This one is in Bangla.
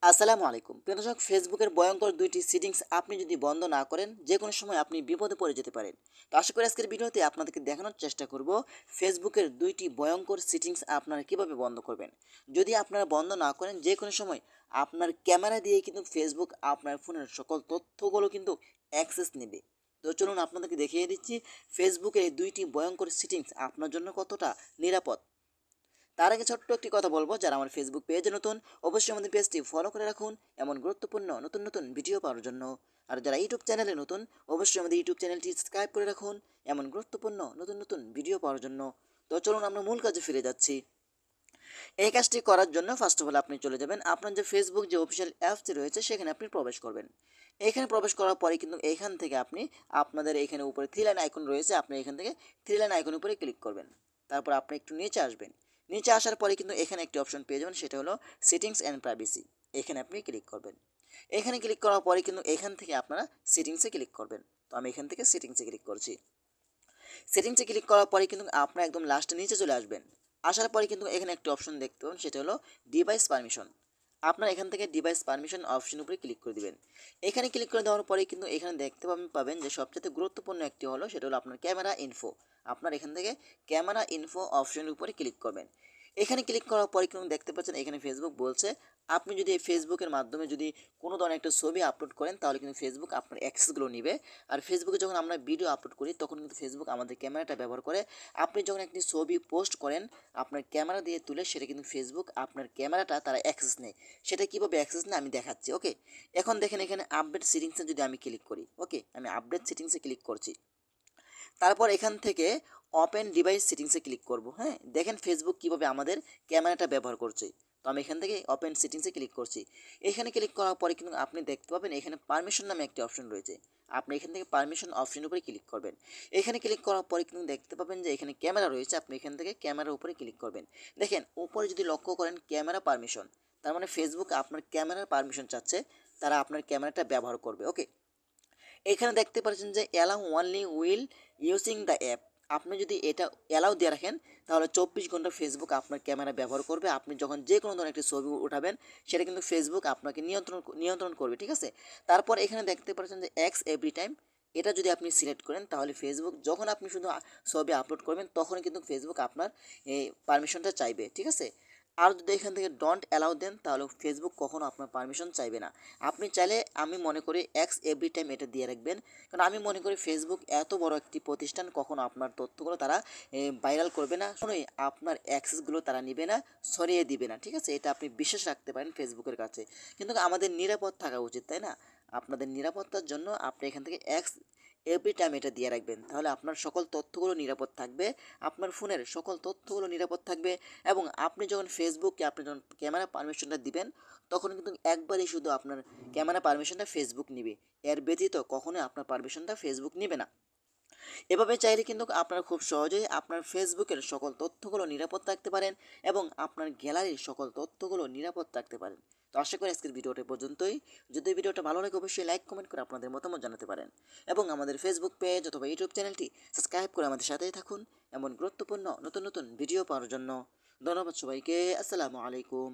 আসসালামু আলাইকুম প্রিয় দর্শক, ফেসবুকের ভয়ঙ্কর দুইটি সেটিংস আপনি যদি বন্ধ না করেন যে কোনো সময় আপনি বিপদে পড়ে যেতে পারেন। তো আশা করি আজকের ভিডিওতে আপনাদেরকে দেখানোর চেষ্টা করব ফেসবুকের দুইটি ভয়ঙ্কর সেটিংস আপনারা কিভাবে বন্ধ করবেন। যদি আপনারা বন্ধ না করেন যে কোনো সময় আপনার ক্যামেরা দিয়ে কিন্তু ফেসবুক আপনার ফোনের সকল তথ্যগুলো কিন্তু অ্যাক্সেস নেবে। তো চলুন আপনাদেরকে দেখিয়ে দিচ্ছি ফেসবুকের এই দুইটি ভয়ঙ্কর সেটিংস আপনার জন্য কতটা নিরাপদ। তার আগে ছোট্ট একটি কথা বলবো, যারা আমার ফেসবুক পেজে নতুন অবশ্যই আমাদের পেজটি ফলো করে রাখুন এমন গুরুত্বপূর্ণ নতুন নতুন ভিডিও পাওয়ার জন্য। আর যারা ইউটিউব চ্যানেলে নতুন অবশ্যই আমাদের ইউটিউব চ্যানেলটি সাবস্ক্রাইব করে রাখুন এমন গুরুত্বপূর্ণ নতুন নতুন ভিডিও পাওয়ার জন্য। তো চলুন আমরা মূল কাজে ফিরে যাচ্ছি। এই কাজটি করার জন্য ফার্স্ট অফ অল আপনি চলে যাবেন আপনার যে ফেসবুক যে অফিসিয়াল অ্যাপসটি রয়েছে সেখানে আপনি প্রবেশ করবেন। এখানে প্রবেশ করার পরে কিন্তু এইখান থেকে আপনি আপনাদের এখানে উপরে থ্রি লাইন আইকন রয়েছে, আপনি এখান থেকে থ্রি লাইন আইকন উপরে ক্লিক করবেন। তারপর আপনি একটু নিচে আসবেন। নিচে আসার পরে কিন্তু এখানে একটি অপশন পেয়ে যাবেন, সেটা হলো সেটিংস অ্যান্ড প্রাইভেসি। এখানে আপনি ক্লিক করবেন। এখানে ক্লিক করার পরে কিন্তু এখান থেকে আপনারা সেটিংসে ক্লিক করবেন। তো আমি এখান থেকে সেটিংসে ক্লিক করছি। সেটিংসে ক্লিক করার পরে কিন্তু আপনারা একদম লাস্টে নিচে চলে আসবেন। আসার পরে কিন্তু এখানে একটি অপশন দেখতে পাবেন, সেটা হলো ডিভাইস পারমিশন। আপনারা এখান থেকে ডিভাইস পারমিশন অপশন উপরে ক্লিক করে দিবেন। এখানে ক্লিক করে দেওয়ার পরে কিন্তু এখানে দেখতে পাবেন যে সবচেয়ে গুরুত্বপূর্ণ একটি হলো, সেটা হলো আপনার ক্যামেরা ইনফো। আপনার এখান থেকে ক্যামেরা ইনফো অপশনের উপরে ক্লিক করবেন। এখানে ক্লিক করার পরে কিন্তু দেখতে পাচ্ছেন এখানে ফেসবুক বলছে আপনি যদি এই ফেসবুকের মাধ্যমে যদি কোনো ধরনের একটা ছবি আপলোড করেন তাহলে কিন্তু ফেসবুক আপনার অ্যাক্সেসগুলো নেবে। আর ফেসবুকে যখন আমরা ভিডিও আপলোড করি তখন কিন্তু ফেসবুক আমাদের ক্যামেরাটা ব্যবহার করে। আপনি যখন একটি ছবি পোস্ট করেন আপনার ক্যামেরা দিয়ে তুলে, সেটা কিন্তু ফেসবুক আপনার ক্যামেরাটা তারা অ্যাক্সেস নেয়। সেটা কীভাবে অ্যাক্সেস নেয় আমি দেখাচ্ছি। ওকে, এখন দেখেন এখানে আপডেট সেটিংসে যদি আমি ক্লিক করি, ওকে আমি আপডেট সেটিংসে ক্লিক করছি। তারপর এখান থেকে ওপেন ডিভাইস সেটিংসে ক্লিক করব। হ্যাঁ, দেখেন ফেসবুক কীভাবে আমাদের ক্যামেরাটা ব্যবহার করছে। তো আমি এখান থেকে ওপেন সেটিংসে ক্লিক করছি। এখানে ক্লিক করার পরে কিন্তু আপনি দেখতে পাবেন এখানে পারমিশন নামে একটি অপশন রয়েছে। আপনি এখান থেকে পারমিশন অপশনের উপরে ক্লিক করবেন। এখানে ক্লিক করার পরে কিন্তু দেখতে পাবেন যে এখানে ক্যামেরা রয়েছে, আপনি এখান থেকে ক্যামেরার উপরে ক্লিক করবেন। দেখেন উপরে যদি লক্ষ্য করেন ক্যামেরা পারমিশন, তার মানে ফেসবুক আপনার ক্যামেরার পারমিশন চাচ্ছে, তারা আপনার ক্যামেরাটা ব্যবহার করবে। ওকে, এখানে দেখতে পাচ্ছেন যে allow only will using the app. আপনি যদি এটা অ্যালাউ দিয়ে রাখেন তাহলে 24 ঘন্টা ফেসবুক আপনার ক্যামেরা ব্যবহার করবে। আপনি যখন যে কোনো ধরনের একটি ছবি উঠাবেন সেটা কিন্তু ফেসবুক আপনাকে নিয়ন্ত্রণ করবে। ঠিক আছে, তারপর এখানে দেখতে পাচ্ছেন যে এক্স এভরি টাইম, এটা যদি আপনি সিলেক্ট করেন তাহলে ফেসবুক যখন আপনি শুধু ছবি আপলোড করবেন তখনই কিন্তু ফেসবুক আপনার এই পারমিশনটা চাইবে। ঠিক আছে, আর যদি এখান থেকে ডোন্ট অ্যালাউ দেন তাহলে ফেসবুক কখনো আপনার পারমিশন চাইবে না। আপনি চাইলে আমি মনে করি এক্স এভরি টাইম এটা দিয়ে রাখবেন, কারণ আমি মনে করি ফেসবুক এত বড় একটি প্রতিষ্ঠান, কখনো আপনার তথ্যগুলো তারা ভাইরাল করবে না, কখনোই আপনার অ্যাক্সেসগুলো তারা নেবে না, সরিয়ে দিবে না। ঠিক আছে, এটা আপনি বিশ্বাস রাখতে পারেন ফেসবুকের কাছে। কিন্তু আমাদের নিরাপদ থাকা উচিত, তাই না? আপনাদের নিরাপত্তার জন্য আপনি এখান থেকে এক্স এভরি টাইম এটা দিয়ে রাখবেন, তাহলে আপনার সকল তথ্যগুলো নিরাপদ থাকবে, আপনার ফোনের সকল তথ্যগুলো নিরাপদ থাকবে। এবং আপনি যখন ফেসবুককে আপনি যখন ক্যামেরা পারমিশনটা দিবেন তখন কিন্তু একবারই শুধু আপনার ক্যামেরা পারমিশনটা ফেসবুক নেবে, এর ব্যতীত কখনোই আপনার পারমিশনটা ফেসবুক নেবে না। এভাবে চাইলে কিন্তু আপনারা খুব সহজেই আপনার ফেসবুকের সকল তথ্যগুলো নিরাপদ রাখতে পারেন এবং আপনার গ্যালারির সকল তথ্যগুলো নিরাপদ রাখতে পারেন। তো আশা করি আজকের ভিডিওটা পর্যন্তই। যদি ভিডিওটা ভালো লাগে অবশ্যই লাইক কমেন্ট করে আপনাদের মতামত জানাতে পারেন এবং আমাদের ফেসবুক পেজ অথবা ইউটিউব চ্যানেলটি সাবস্ক্রাইব করে আমাদের সাথেই থাকুন এমন গুরুত্বপূর্ণ নতুন নতুন ভিডিও পাওয়ার জন্য। ধন্যবাদ সবাইকে। আসসালামু আলাইকুম।